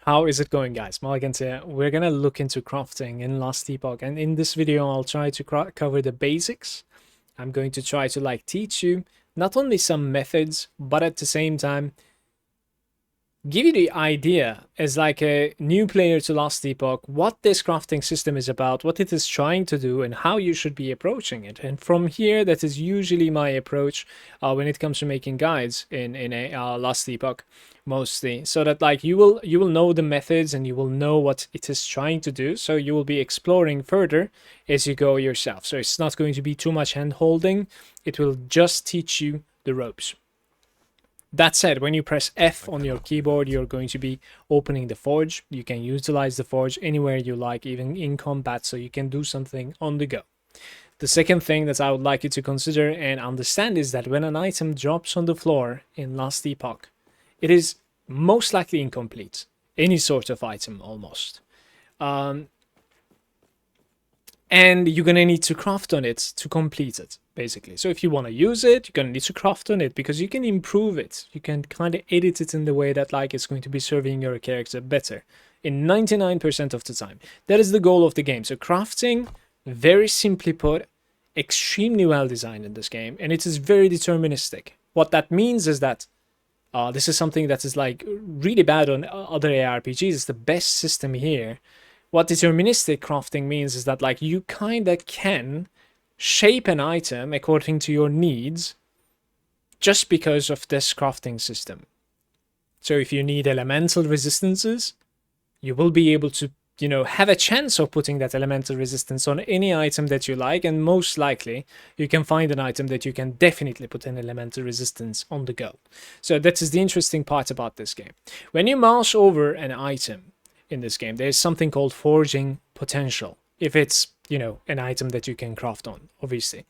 How is it going, guys? Malagant here. We're gonna look into crafting in Last Epoch, and in this video I'll try to cover the basics. I'm going to try to teach you not only some methods, but at the same time give you the idea as like a new player to Last Epoch, what this crafting system is about, what it is trying to do, and how you should be approaching it. And from here, that is usually my approach when it comes to making guides in a Last Epoch, mostly, so that you will know the methods and you will know what it is trying to do. So you will be exploring further as you go yourself. So it's not going to be too much hand holding. It will just teach you the ropes. That said, when you press F on your keyboard, you're going to be opening the forge. You can utilize the forge anywhere you like, even in combat, so you can do something on the go. The second thing that I would like you to consider and understand is that when an item drops on the floor in Last Epoch, it is most likely incomplete. Any sort of item, almost. And you're going to need to craft on it to complete it, basically. So if you want to use it, you're going to need to craft on it because you can improve it. You can kind of edit it in the way that it's going to be serving your character better in 99% of the time. That is the goal of the game. So crafting, very simply put, extremely well designed in this game, and it is very deterministic. What that means is that this is something that is really bad on other ARPGs. It's the best system here. What deterministic crafting means is that you kind of can shape an item according to your needs just because of this crafting system. So if you need elemental resistances, you will be able to, have a chance of putting that elemental resistance on any item that you like, and most likely you can find an item that you can definitely put an elemental resistance on the go. So that is the interesting part about this game. When you mouse over an item in this game, there's something called forging potential, if it's an item that you can craft on, obviously.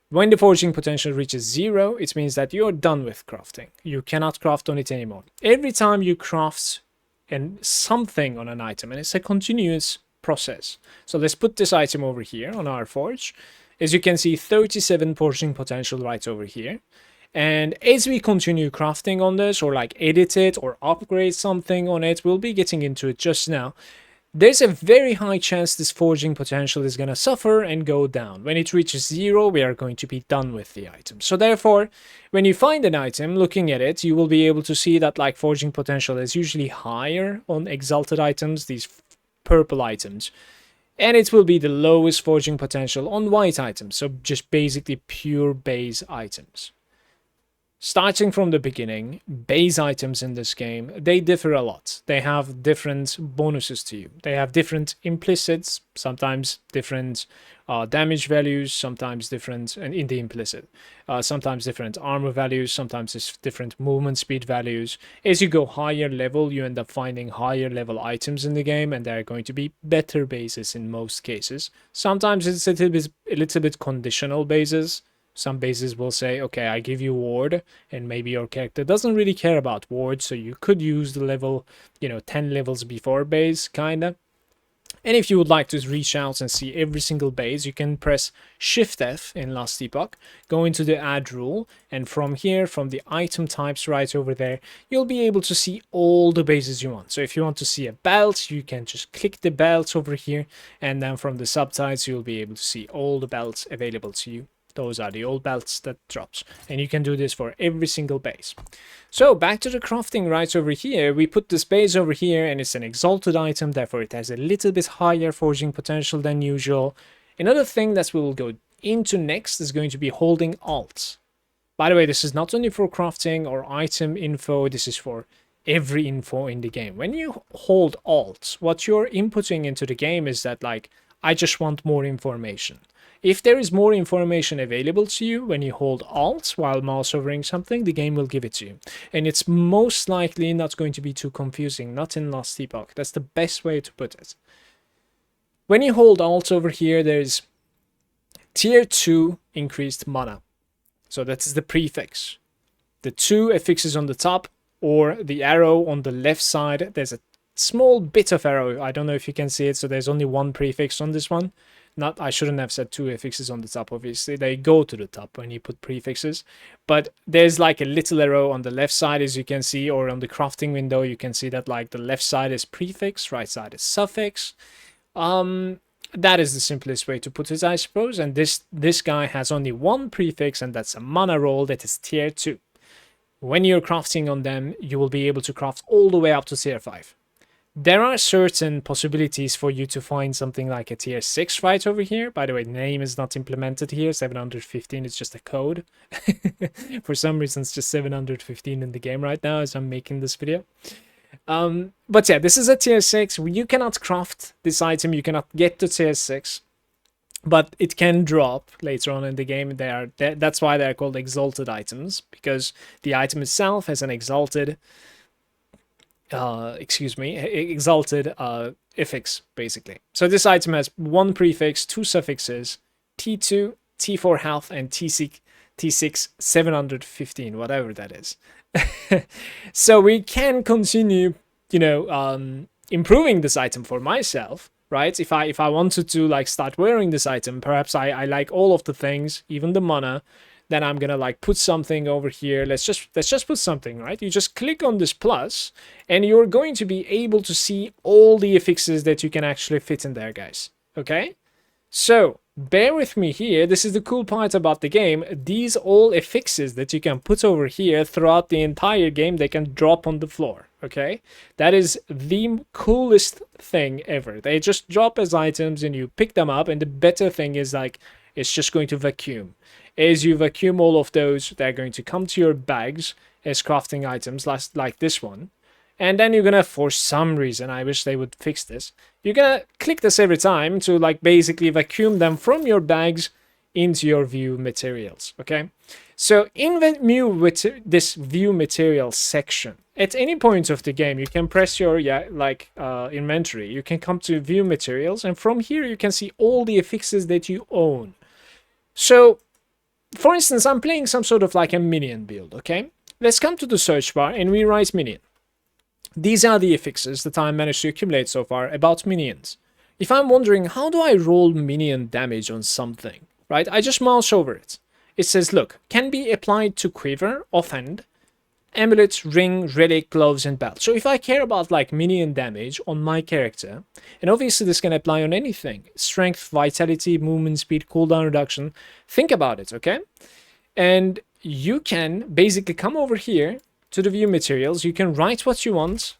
When the forging potential reaches 0, it means that you're done with crafting. You cannot craft on it anymore. Every time you craft something on an item, and it's a continuous process. So let's put this item over here on our forge. As you can see, 37 forging potential right over here. And as we continue crafting on this, or edit it or upgrade something on it, we'll be getting into it just now. There's a very high chance this forging potential is going to suffer and go down. When it reaches 0, we are going to be done with the item. So therefore, when you find an item, looking at it, you will be able to see that forging potential is usually higher on exalted items, these purple items. And it will be the lowest forging potential on white items, so just basically pure base items. Starting from the beginning, base items in this game, they differ a lot. They have different bonuses to you. They have different implicits, sometimes different damage values, sometimes different, and in the implicit, sometimes different armor values, sometimes it's different movement speed values. As you go higher level, you end up finding higher level items in the game, and they're going to be better bases in most cases. Sometimes it's a little bit conditional bases. Some bases will say, okay, I give you ward, and maybe your character doesn't really care about ward, so you could use the level, 10 levels before base, kinda. And if you would like to reach out and see every single base, you can press Shift F in Last Epoch, go into the add rule, and from here, from the item types right over there, you'll be able to see all the bases you want. So if you want to see a belt, you can just click the belt over here, and then from the subtypes, you'll be able to see all the belts available to you. Those are the old belts that drops, and you can do this for every single base. So back to the crafting right over here, we put this base over here, and it's an exalted item, therefore it has a little bit higher forging potential than usual. Another thing that we will go into next is going to be holding Alt. By the way, this is not only for crafting or item info, this is for every info in the game. When you hold Alt, what you're inputting into the game is that I just want more information. If there is more information available to you when you hold Alt while mouse overing something, the game will give it to you. And it's most likely not going to be too confusing, not in Last Epoch. That's the best way to put it. When you hold Alt over here, there's Tier 2 increased mana. So that is the prefix. The 2 affixes on the top, or the arrow on the left side. There's a small bit of arrow. I don't know if you can see it, so there's only one prefix on this one. Not, I shouldn't have said two affixes on the top, obviously. They go to the top when you put prefixes. But there's like a little arrow on the left side, as you can see, or on the crafting window, you can see that like the left side is prefix, right side is suffix. That is the simplest way to put it, I suppose. And this guy has only one prefix, and that's a mana roll that is tier 2. When you're crafting on them, you will be able to craft all the way up to tier 5. There are certain possibilities for you to find something like a tier 6 right over here. By the way, the name is not implemented here. 715 is just a code. For some reason, it's just 715 in the game right now as I'm making this video. But yeah, this is a tier 6. You cannot craft this item. You cannot get to tier 6. But it can drop later on in the game. That's why they're called exalted items. Because the item itself has an exalted... exalted affix, basically. So this item has one prefix, two suffixes, T2, T4 health, and T6 715, whatever that is. So we can continue, improving this item for myself, right? If I wanted to like start wearing this item, perhaps I like all of the things, even the mana. Then I'm gonna like put something over here. Let's just put something, right? You just click on this plus, and you're going to be able to see all the affixes that you can actually fit in there, guys. Okay? So bear with me here. This is the cool part about the game. These all affixes that you can put over here throughout the entire game, they can drop on the floor. Okay? That is the coolest thing ever. They just drop as items and you pick them up, and the better thing is like it's just going to vacuum. As you vacuum all of those, they're going to come to your bags as crafting items, like this one. And then you're gonna, for some reason, I wish they would fix this, you're gonna click this every time to like basically vacuum them from your bags into your view materials, okay? So in this view materials section, at any point of the game, you can press your inventory. You can come to view materials, and from here you can see all the affixes that you own. So, for instance, I'm playing some sort of like a minion build, okay? Let's come to the search bar and we write minion. These are the affixes that I managed to accumulate so far about minions. If I'm wondering, how do I roll minion damage on something, right? I just mouse over it. It says, look, can be applied to quiver, offhand, amulet, ring, relic, gloves, and belt. So if I care about like minion damage on my character, and obviously this can apply on anything, strength, vitality, movement speed, cooldown reduction, think about it, okay? And you can basically come over here to the view materials, you can write what you want,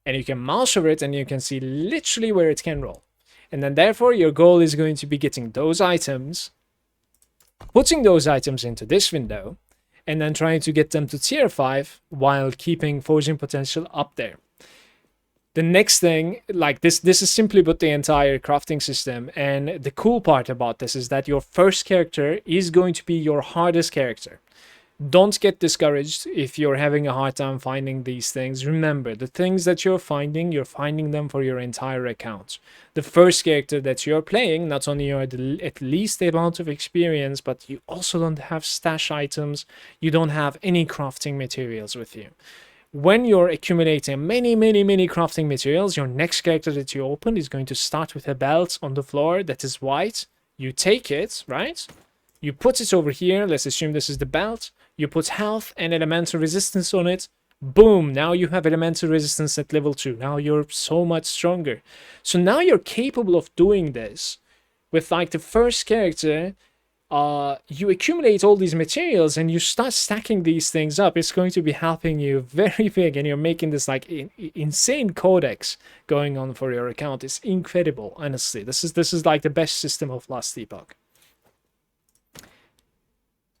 and you can mouse over it, and you can see literally where it can roll. And then therefore your goal is going to be getting those items, putting those items into this window, and then trying to get them to tier 5 while keeping forging potential up there. The next thing, like this is simply put the entire crafting system, and the cool part about this is that your first character is going to be your hardest character. Don't get discouraged if you're having a hard time finding these things. Remember, the things that you're finding them for your entire account. The first character that you're playing, not only are at least the amount of experience, but you also don't have stash items. You don't have any crafting materials with you. When you're accumulating many crafting materials, your next character that you open is going to start with a belt on the floor that is white. You take it, right? You put it over here. Let's assume this is the belt. You put health and elemental resistance on it. Boom, now you have elemental resistance at level 2. Now you're so much stronger. So now you're capable of doing this with like the first character. You accumulate all these materials and you start stacking these things up. It's going to be helping you very big, and you're making this like insane codex going on for your account. It's incredible, honestly. This is like the best system of Last Epoch.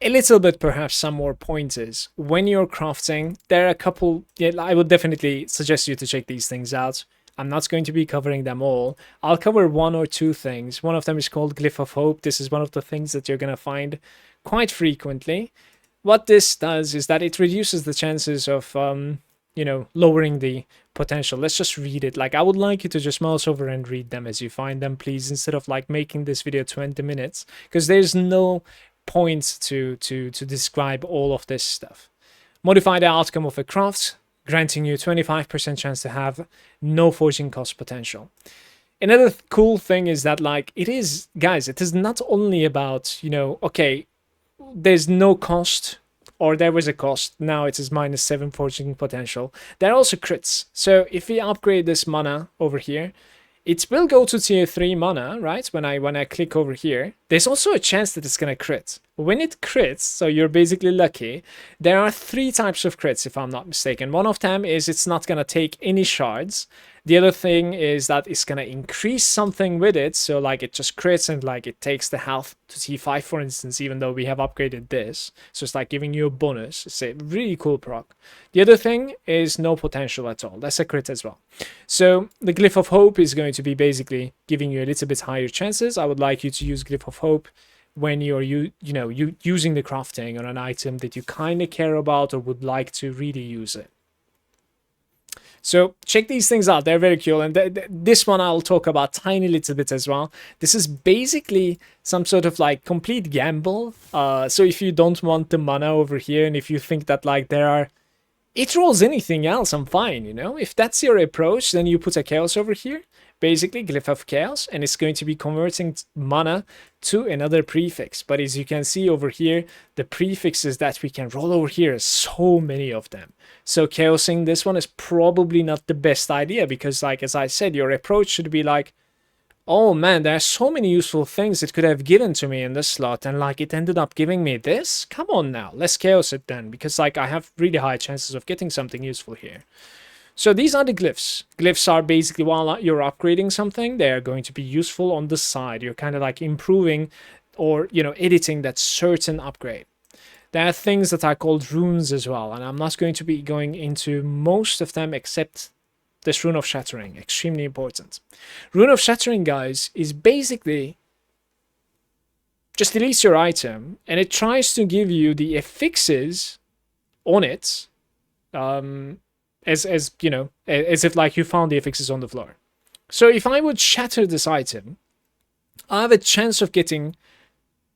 A little bit, perhaps some more pointers. When you're crafting, there are a couple, I would definitely suggest you to check these things out. I'm not going to be covering them all. I'll cover one or two things. One of them is called Glyph of Hope. This is one of the things that you're going to find quite frequently. What this does is that it reduces the chances of, lowering the potential. Let's just read it. Like, I would like you to just mouse over and read them as you find them, please, instead of like making this video 20 minutes, because there's no point to describe all of this stuff. Modify the outcome of a craft, granting you 25% chance to have no forging cost potential. Another cool thing is that, like, it is, guys, it is not only about, okay, there's no cost, or there was a cost, now it is -7 fortune potential. There are also crits. So if we upgrade this mana over here, it will go to tier 3 mana, right? When I click over here, there's also a chance that it's gonna crit. When it crits, so you're basically lucky, there are 3 types of crits, if I'm not mistaken. One of them is it's not gonna take any shards. The other thing is that it's gonna increase something with it, so like it just crits and like it takes the health to T5, for instance, even though we have upgraded this. So it's like giving you a bonus. It's a really cool proc. The other thing is no potential at all. That's a crit as well. So the Glyph of Hope is going to be basically giving you a little bit higher chances. I would like you to use Glyph of Hope when you're using the crafting on an item that you kind of care about or would like to really use it. So check these things out. They're very cool. And this one I'll talk about tiny little bit as well. This is basically some sort of like complete gamble. So if you don't want the mana over here, and if you think that like it rolls anything else, I'm fine, If that's your approach, then you put a chaos over here. Basically, Glyph of Chaos, and it's going to be converting mana to another prefix. But as you can see over here, the prefixes that we can roll over here, so many of them. So chaosing this one is probably not the best idea, because like as I said, your approach should be like, oh man, there are so many useful things it could have given to me in this slot, and like it ended up giving me this? Come on now, let's chaos it then, because like I have really high chances of getting something useful here. So these are the glyphs. Glyphs are basically while you're upgrading something, they're going to be useful on the side. You're kind of like improving or, editing that certain upgrade. There are things that are called runes as well, and I'm not going to be going into most of them except this Rune of Shattering. Extremely important. Rune of Shattering, guys, is basically just deletes your item, and it tries to give you the affixes on it, as if like you found the affixes on the floor. So if I would shatter this item, I have a chance of getting,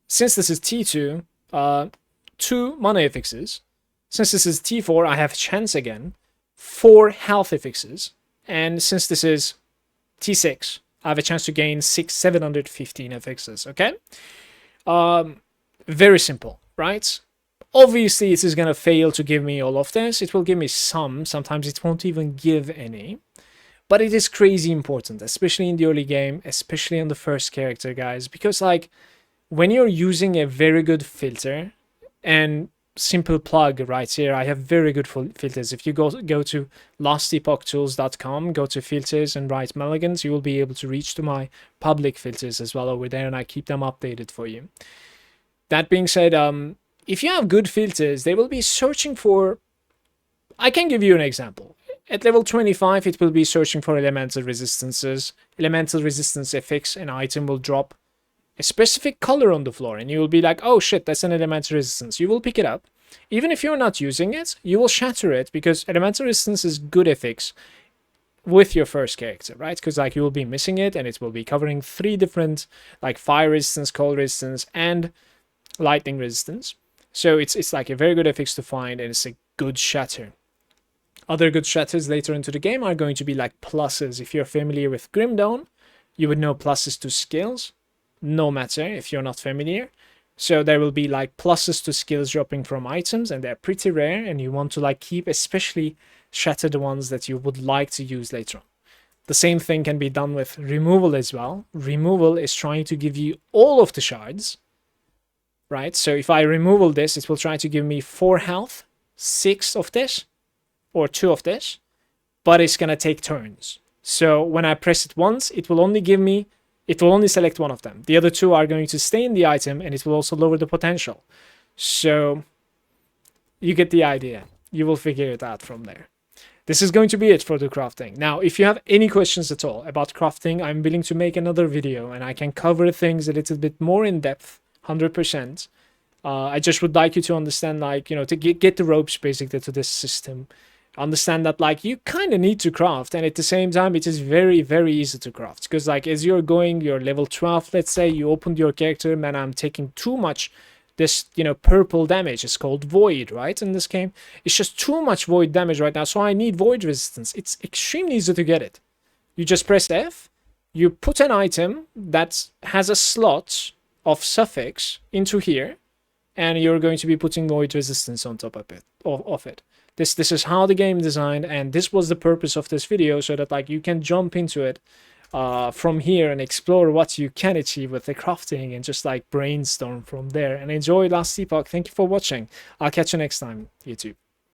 since this is T2, 2 mana affixes. Since this is T4, I have a chance again, 4 health affixes. And since this is T6, I have a chance to gain 715 affixes, okay? Very simple, right? Obviously, it is going to fail to give me all of this. It will give me some. Sometimes it won't even give any. But it is crazy important, especially in the early game, especially on the first character, guys. Because, like, when you're using a very good filter, and simple plug right here, I have very good filters. If you go to lastepochtools.com, go to filters and write Malagant, you will be able to reach to my public filters as well over there, and I keep them updated for you. That being said, if you have good filters, they will be searching for, I can give you an example. At level 25, it will be searching for elemental resistances. Elemental resistance affix an item will drop a specific color on the floor, and you will be like, oh shit, that's an elemental resistance. You will pick it up. Even if you're not using it, you will shatter it, because elemental resistance is good affix with your first character, right? Because like you will be missing it, and it will be covering 3 different, like fire resistance, cold resistance, and lightning resistance. So it's like a very good affix to find, and it's a good shatter. Other good shatters later into the game are going to be like pluses. If you're familiar with Grim Dawn, you would know pluses to skills, no matter if you're not familiar. So there will be like pluses to skills dropping from items, and they're pretty rare, and you want to like keep especially shattered ones that you would like to use later on. The same thing can be done with removal as well. Removal is trying to give you all of the shards, right? So if I removal this, it will try to give me 4 health, 6 of this, or 2 of this, but it's gonna take turns. So when I press it once, it will only give me, it will only select one of them. The other 2 are going to stay in the item, and it will also lower the potential. So you get the idea. You will figure it out from there. This is going to be it for the crafting. Now, if you have any questions at all about crafting, I'm willing to make another video, and I can cover things a little bit more in depth, 100%. I just would like you to understand, like, to get the ropes basically to this system. Understand that, like, you kind of need to craft, and at the same time, it is very, very easy to craft. Because, like, as you're going, you're level 12, let's say, you opened your character, man, I'm taking too much this, purple damage. It's called void, right? In this game, it's just too much void damage right now, so I need void resistance. It's extremely easy to get it. You just press F, you put an item that has a slot of suffix into here, and you're going to be putting void resistance on top of it. This is how the game designed, and this was the purpose of this video, so that like you can jump into it from here and explore what you can achieve with the crafting, and just like brainstorm from there and enjoy Last Epoch. Thank you for watching. I'll catch you next time, YouTube.